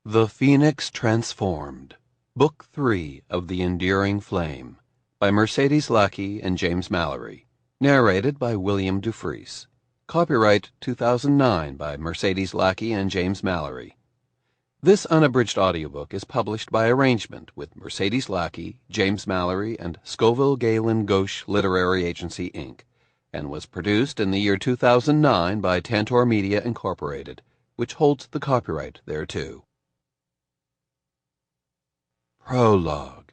The Phoenix Transformed, Book 3 of the Enduring Flame, by Mercedes Lackey and James Mallory, narrated by William Dufris. Copyright 2009 by Mercedes Lackey and James Mallory. This unabridged audiobook is published by arrangement with Mercedes Lackey, James Mallory, and Scoville Galen Gauche Literary Agency, Inc., and was produced in the year 2009 by Tantor Media, Incorporated, which holds the copyright thereto. Prologue.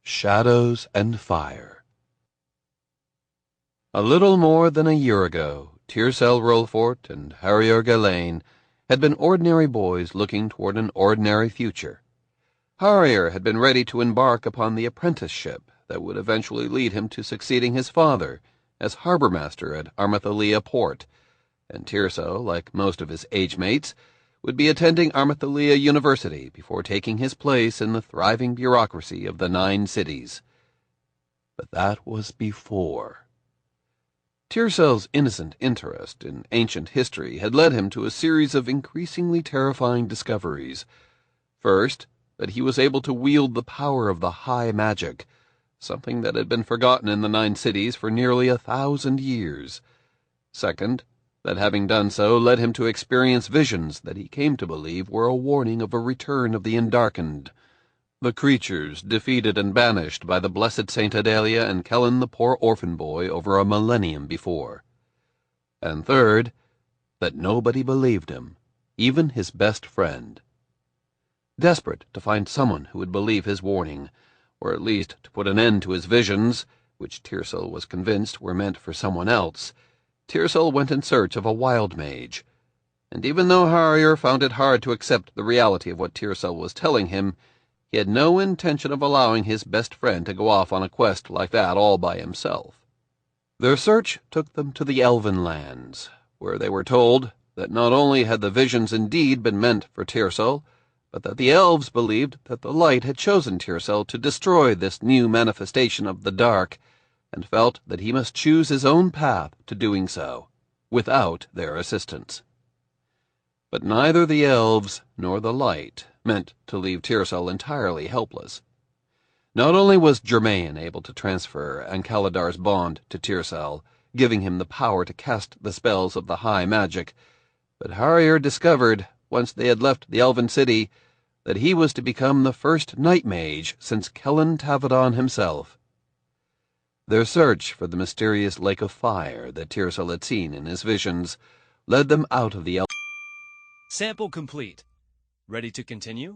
Shadows and Fire. A little more than a year ago, Tiercel Rolfort and Harrier Gillain had been ordinary boys looking toward an ordinary future. Harrier had been ready to embark upon the apprenticeship that would eventually lead him to succeeding his father as harbour-master at Armathalia Port, and Tiercel, like most of his age-mates, would be attending Armathalia University before taking his place in the thriving bureaucracy of the 9 cities. But that was before. Tiercel's innocent interest in ancient history had led him to a series of increasingly terrifying discoveries. First, that he was able to wield the power of the High Magic, something that had been forgotten in the 9 cities for nearly 1,000 years. Second, that having done so led him to experience visions that he came to believe were a warning of a return of the Endarkened, the creatures defeated and banished by the blessed Saint Adelia and Kellen the poor orphan boy over a millennium before. And third, that nobody believed him, even his best friend. Desperate to find someone who would believe his warning, or at least to put an end to his visions, which Tiercel was convinced were meant for someone else, Tiercel went in search of a wild mage, and even though Harrier found it hard to accept the reality of what Tiercel was telling him, he had no intention of allowing his best friend to go off on a quest like that all by himself. Their search took them to the Elven lands, where they were told that not only had the visions indeed been meant for Tiercel, but that the elves believed that the light had chosen Tiercel to destroy this new manifestation of the dark, and felt that he must choose his own path to doing so, without their assistance. But neither the elves nor the light meant to leave Tiercel entirely helpless. Not only was Germain able to transfer Ankaladar's bond to Tiercel, giving him the power to cast the spells of the High Magic, but Harrier discovered, once they had left the Elven city, that he was to become the first Knight-Mage since Kellen Tavadon himself. Their search for the mysterious lake of fire that Tiercel had seen in his visions led them out of the Sample complete. Ready to continue?